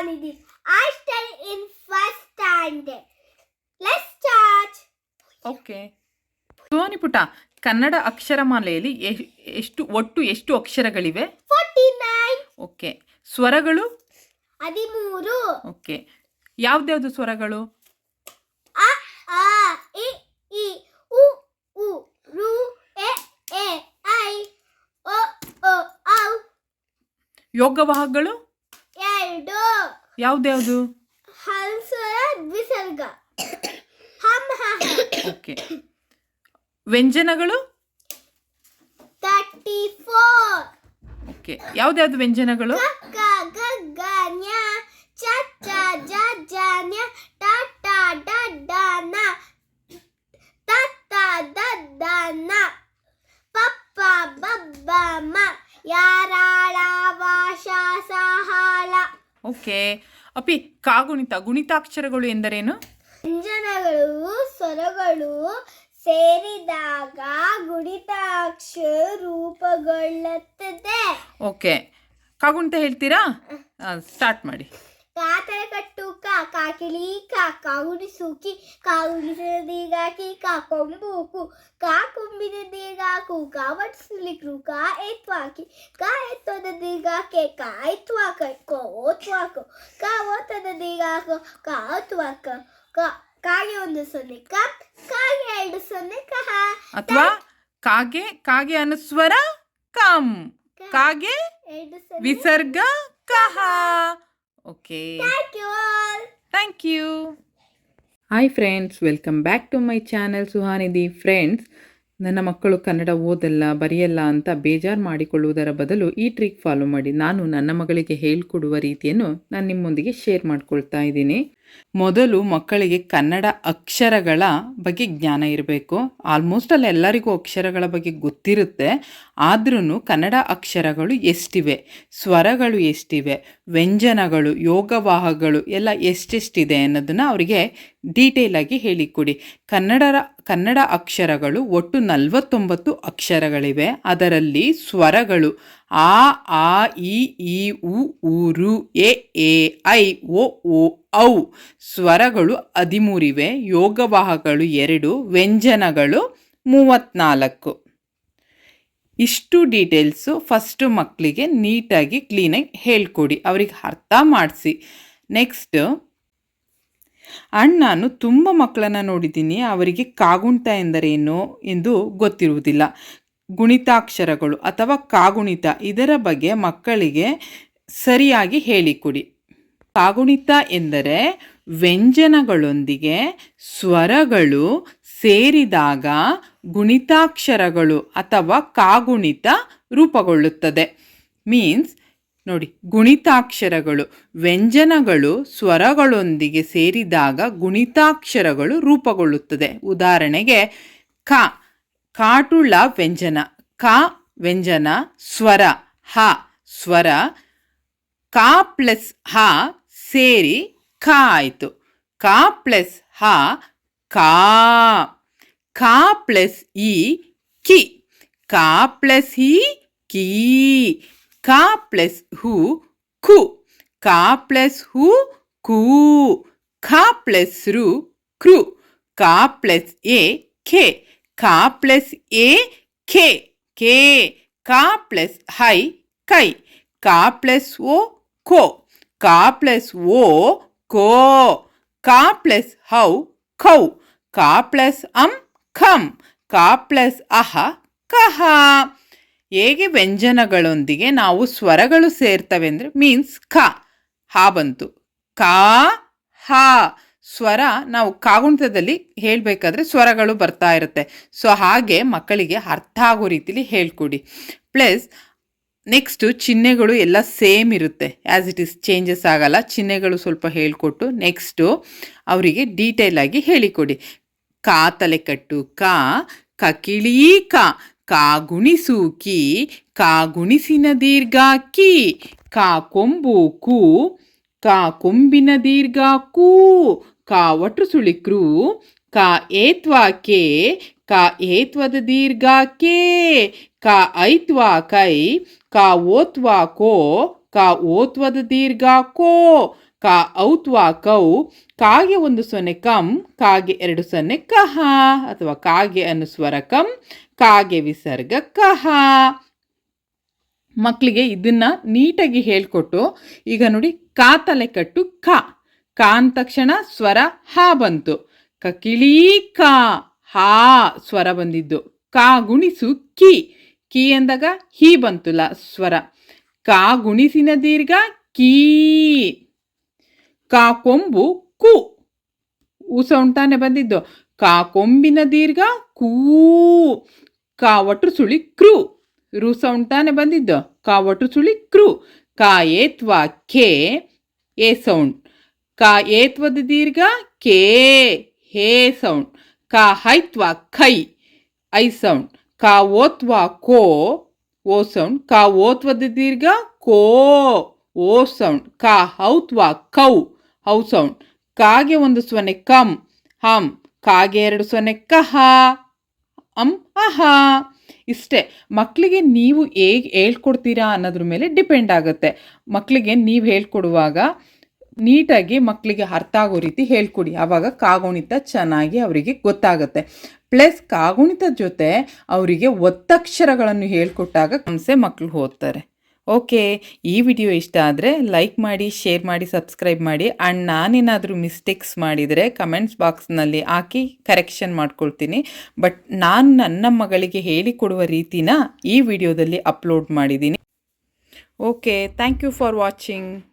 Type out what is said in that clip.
Suhanidhi. I study in first standard. Let's start. Okay. Suhani ಪುಟ, ಕನ್ನಡ ಅಕ್ಷರಮಾಲೆಯಲ್ಲಿ ಒಟ್ಟು ಅಕ್ಷರಗಳಿವೆ? 49. Okay. ಸ್ವರಗಳು? 13. Okay. ಯಾವ್ದ್ಯಾವ್ದು ಸ್ವರಗಳು? ಅ ಆ ಇ ಈ ಉ ಉ ರು ಎ ಐ ಒ ಓ ಔ. ಯೋಗವಾಹಗಳು? 2. ಯಾವ್ದ್ಯಾವ್ದು? ಹಂಸರ ವಿಸರ್ಗ. ಹಂ ಹ ಓಕೆ. ವ್ಯಂಜನಗಳು? 34. ಓಕೆ. ಯಾವ್ದ್ಯಾವ್ದು ವ್ಯಂಜನಗಳು? ಕ ಗ ಗ ನ್ಯ ಚ ಚ ಜ ಜ ನ್ಯ ಟ ಟ ಡ ಡ ನ ತ ತ ದ ದ ನ ಪ ಪ ಬ ಬ ಮ ಯಾರಾಳ ವಾಶ ಸಹಾಳ. ಓಕೆ. ಅಪಿ, ಕಾಗುಣಿತ ಗುಣಿತಾಕ್ಷರಗಳು ಎಂದರೇನು? ವ್ಯಂಜನಗಳು ಸ್ವರಗಳು ಸೇರಿದಾಗ ಗುಣಿತಾಕ್ಷರ ರೂಪುಗೊಳ್ಳುತ್ತದೆ. ಓಕೆ. ಕಾಗುಣಿತ ಹೇಳ್ತೀರಾ? ಸ್ಟಾರ್ಟ್ ಮಾಡಿ. ಕಾತರ ಕಟ್ಟು ಕಾಕಿಳಿ ಕಾಗುಣಿಸು ಕಾಗುಣಿಸಿದ ದೀಗಾಕಿ ಕೊಂಬೂಕು ಕೊಂಬಿನ ದೀಗಾಕು ಕಾವಟ್ಸುಲಿಕ್ರು ಎತ್ವಾಕಿ ಎತ್ತೋದ ದೀಗಾಕೆ ಎತ್ವಾಕ ಓತ್ವಾಕು ಓತದ ದೀಗಾಕು ಓತ್ವಾಕ ಕಾಗೆ 1 0 ಕಾಗೆ 2 0 ಕಹ. ಅಥವಾ ಕಾಗೆ ಅನುಸ್ವರ ಕಂ, ಕಾಗೆ 2 0 ವಿಸರ್ಗ ಕಹ. Okay. Thank you. Hi friends, welcome back to my channel Suhanidhi. Friends, ನನ್ನ ಮಕ್ಕಳು ಕನ್ನಡ ಓದಲ್ಲ ಬರೆಯಲ್ಲ ಅಂತ ಬೇಜಾರು ಮಾಡಿಕೊಳ್ಳುವುದರ ಬದಲು ಈ ಟ್ರಿಕ್ ಫಾಲೋ ಮಾಡಿ. ನಾನು ನನ್ನ ಮಗಳಿಗೆ ಹೇಳ್ಕೊಡುವ ರೀತಿಯನ್ನು ನಾನು ನಿಮ್ಮೊಂದಿಗೆ ಶೇರ್ ಮಾಡ್ಕೊಳ್ತಾ ಇದ್ದೀನಿ. ಮೊದಲು ಮಕ್ಕಳಿಗೆ ಕನ್ನಡ ಅಕ್ಷರಗಳ ಬಗ್ಗೆ ಜ್ಞಾನ ಇರಬೇಕು. ಆಲ್ಮೋಸ್ಟ್ ಅಲ್ಲಿ ಎಲ್ಲರಿಗೂ ಅಕ್ಷರಗಳ ಬಗ್ಗೆ ಗೊತ್ತಿರುತ್ತೆ. ಆದ್ರೂ ಕನ್ನಡ ಅಕ್ಷರಗಳು ಎಷ್ಟಿವೆ, ಸ್ವರಗಳು ಎಷ್ಟಿವೆ, ವ್ಯಂಜನಗಳು, ಯೋಗವಾಹಗಳು ಎಲ್ಲ ಎಷ್ಟೆಷ್ಟಿದೆ ಅನ್ನೋದನ್ನು ಅವರಿಗೆ ಡೀಟೇಲಾಗಿ ಹೇಳಿಕೊಡಿ. ಕನ್ನಡ ಅಕ್ಷರಗಳು ಒಟ್ಟು 49 ಅಕ್ಷರಗಳಿವೆ. ಅದರಲ್ಲಿ ಸ್ವರಗಳು ಆ ಆ ಇ ಈ ಉ ರು ಎ ಐ ಒ ಔ ಸ್ವರಗಳು 13 ಇವೆ. ಯೋಗವಾಹಗಳು 2, ವ್ಯಂಜನಗಳು 34. ಇಷ್ಟು ಡೀಟೇಲ್ಸು ಫಸ್ಟು ಮಕ್ಕಳಿಗೆ ನೀಟಾಗಿ ಕ್ಲೀನಾಗಿ ಹೇಳ್ಕೊಡಿ, ಅವ್ರಿಗೆ ಅರ್ಥ ಮಾಡಿಸಿ. ನೆಕ್ಸ್ಟ್, ನಾನು ತುಂಬ ಮಕ್ಕಳನ್ನು ನೋಡಿದ್ದೀನಿ, ಅವರಿಗೆ ಕಾಗುಣಿತ ಎಂದರೇನು ಎಂದು ಗೊತ್ತಿರುವುದಿಲ್ಲ. ಗುಣಿತಾಕ್ಷರಗಳು ಅಥವಾ ಕಾಗುಣಿತ ಇದರ ಬಗ್ಗೆ ಮಕ್ಕಳಿಗೆ ಸರಿಯಾಗಿ ಹೇಳಿಕೊಡಿ. ಕಾಗುಣಿತ ಎಂದರೆ ವ್ಯಂಜನಗಳೊಂದಿಗೆ ಸ್ವರಗಳು ಸೇರಿದಾಗ ಗುಣಿತಾಕ್ಷರಗಳು ಅಥವಾ ಕಾಗುಣಿತ ರೂಪುಗೊಳ್ಳುತ್ತದೆ. ಮೀನ್ಸ್ ನೋಡಿ, ಗುಣಿತಾಕ್ಷರಗಳು ವ್ಯಂಜನಗಳು ಸ್ವರಗಳೊಂದಿಗೆ ಸೇರಿದಾಗ ಗುಣಿತಾಕ್ಷರಗಳು ರೂಪುಗೊಳ್ಳುತ್ತದೆ. ಉದಾಹರಣೆಗೆ ಕಾಟುಳ್ಳ ವ್ಯಂಜನ, ವ್ಯಂಜನ, ಸ್ವರ ಸ್ವರ, ಪ್ಲಸ್ ಸೇರಿ ಆಯಿತು. ಪ್ಲಸ್ ಪ್ಲಸ್ ಕಿ ಪ್ಲಸ್ ಕೀ, ಪ್ಲಸ್ ಕು ಪ್ಲಸ್ ಕೂ, ಪ್ಲಸ್ ಕೃ, ಪ್ಲಸ್ ಖೆ ಪ್ಲಸ್ ಖೇ, ಪ್ಲಸ್ ಕೈ, ಪ್ಲಸ್ ಕೋ ಪ್ಲಸ್ ಕೋ, ಪ್ಲಸ್ ಕೌ, ಪ್ಲಸ್ ಖಂ, ಪ್ಲಸ್ ಕಹ. ಹೇಗೆ ವ್ಯಂಜನಗಳೊಂದಿಗೆ ನಾವು ಸ್ವರಗಳು ಸೇರ್ತವೆ ಅಂದರೆ ಮೀನ್ಸ್ ಬಂತು. ಸ್ವರ ನಾವು ಕಾಗುಣಿತದಲ್ಲಿ ಹೇಳಬೇಕಾದ್ರೆ ಸ್ವರಗಳು ಬರ್ತಾ ಇರುತ್ತೆ. ಸೊ ಹಾಗೆ ಮಕ್ಕಳಿಗೆ ಅರ್ಥ ಆಗೋ ರೀತಿಲಿ ಹೇಳ್ಕೊಡಿ. ಪ್ಲಸ್ ನೆಕ್ಸ್ಟು ಚಿಹ್ನೆಗಳು ಎಲ್ಲ ಸೇಮ್ ಇರುತ್ತೆ, ಆ್ಯಸ್ ಇಟ್ ಈಸ್ ಚೇಂಜಸ್ ಆಗಲ್ಲ. ಚಿಹ್ನೆಗಳು ಸ್ವಲ್ಪ ಹೇಳಿಕೊಟ್ಟು ನೆಕ್ಸ್ಟು ಅವರಿಗೆ ಡೀಟೇಲಾಗಿ ಹೇಳಿಕೊಡಿ. ತಲೆ ಕಟ್ಟು ಕಕಿಳಿ ಗುಣಿಸು ಗುಣಿಸಿನ ದೀರ್ಘ ಕಿ, ಕೊಂಬು ಕೊಂಬಿನ ದೀರ್ಘ ಕೂ, ಒಟ್ರು ಸುಳಿಕ್ರು, ಏತ್ವಾ ಕೆ ಏತ್ವದ ದೀರ್ಘ ಕೇ, ಐತ್ವಾ ಕೈ, ಓತ್ವಾ ಕೋ ಓತ್ವದ ದೀರ್ಘ ಕೋ, ಕಾ ಔತ್ವಾ ಕೌ, ಕಾಗೆ ಒಂದು ಸೊನ್ನೆ ಕಂ, ಕಾಗೆ ಎರಡು ಸೊನ್ನೆ ಕಹ, ಅಥವಾ ಕಾಗೆ ಅನುಸ್ವರ ಕಂ, ಕಾಗೆ ವಿಸರ್ಗ ಕಹ. ಮಕ್ಕಳಿಗೆ ಇದನ್ನ ನೀಟಾಗಿ ಹೇಳ್ಕೊಟ್ಟು, ಈಗ ನೋಡಿ ಕಾ ತಲೆ ಕಟ್ಟು ಕ, ಕಾ ಅಂದ ತಕ್ಷಣ ಸ್ವರ ಹ ಬಂತು. ಕಕಿಳಿ ಕಾ, ಹಾ ಸ್ವರ ಬಂದಿದ್ದು. ಕಾ ಗುಣಿಸು ಕಿ, ಕಿ ಎಂದಾಗ ಹಿ ಬಂತುಲ್ಲ ಸ್ವರ. ಕಾ ಗುಣಿಸಿನ ದೀರ್ಘ ಕೀ. ಕಾ ಕೊಂಬು ಕು, ಉ ಸೌಂಡ್ ತಾನೆ ಬಂದಿದ್ದು. ಕಾ ಕೊಂಬಿನ ದೀರ್ಘ ಕೂ. ಕಾ ಒಟ್ಟು ಸುಳಿ ಕ್ರೂ, ರು ಸೌಂಡ್ ತಾನೆ ಬಂದಿದ್ದು. ಕಾ ಒಟ್ಟು ಸುಳಿ ಕ್ರೂ. ಕಾ ಏತ್ವಾ ಖೇ, ಎ ಸೌಂಡ್. ಕಾ ಏತ್ವದ ದೀರ್ಘ ಕೇ, ಹೇ ಸೌಂಡ್. ಕಾ ಹೈತ್ವಾ ಖೈ, ಐ ಸೌಂಡ್. ಕಾ ಓತ್ವಾ ಕೋ, ಓ ಸೌಂಡ್. ಕಾ ಓತ್ವದ ದೀರ್ಘ ಕೋ, ಓ ಸೌಂಡ್. ಕಾ ಹೌತ್ವಾ ಕೌ, ಹೌ ಸೌಂಡ್. ಕಾಗೆ ಒಂದು ಸೊನ್ನೆ ಕಂ, ಹಂ. ಕಾಗೆ ಎರಡು ಸೊನ್ನೆ ಕಹ, ಅಹ. ಇಷ್ಟೇ. ಮಕ್ಕಳಿಗೆ ನೀವು ಹೇಗೆ ಹೇಳ್ಕೊಡ್ತೀರಾ ಅನ್ನೋದ್ರ ಮೇಲೆ ಡಿಪೆಂಡ್ ಆಗುತ್ತೆ. ಮಕ್ಕಳಿಗೆ ನೀವು ಹೇಳ್ಕೊಡುವಾಗ ನೀಟಾಗಿ ಮಕ್ಕಳಿಗೆ ಅರ್ಥ ಆಗೋ ರೀತಿ ಹೇಳ್ಕೊಡಿ. ಆವಾಗ ಕಾಗುಣಿತ ಚೆನ್ನಾಗಿ ಅವರಿಗೆ ಗೊತ್ತಾಗುತ್ತೆ. ಪ್ಲಸ್ ಕಾಗುಣಿತದ ಜೊತೆ ಅವರಿಗೆ ಒತ್ತಕ್ಷರಗಳನ್ನು ಹೇಳ್ಕೊಟ್ಟಾಗ ಕನಸೆ ಮಕ್ಕಳು ಓದ್ತಾರೆ. ಓಕೆ, ಈ ವಿಡಿಯೋ ಇಷ್ಟ ಆದರೆ ಲೈಕ್ ಮಾಡಿ, ಶೇರ್ ಮಾಡಿ, ಸಬ್ಸ್ಕ್ರೈಬ್ ಮಾಡಿ. ಆ್ಯಂಡ್ ನಾನೇನಾದರೂ ಮಿಸ್ಟೇಕ್ಸ್ ಮಾಡಿದರೆ ಕಮೆಂಟ್ಸ್ ಬಾಕ್ಸ್ನಲ್ಲಿ ಹಾಕಿ ಕರೆಕ್ಷನ್ ಮಾಡ್ಕೊಳ್ತೀನಿ. ಬಟ್ ನಾನು ನನ್ನ ಮಗಳಿಗೆ ಹೇಳಿಕೊಡುವ ರೀತಿನ ಈ ವಿಡಿಯೋದಲ್ಲಿ ಅಪ್ಲೋಡ್ ಮಾಡಿದ್ದೀನಿ. Okay, thank you for watching.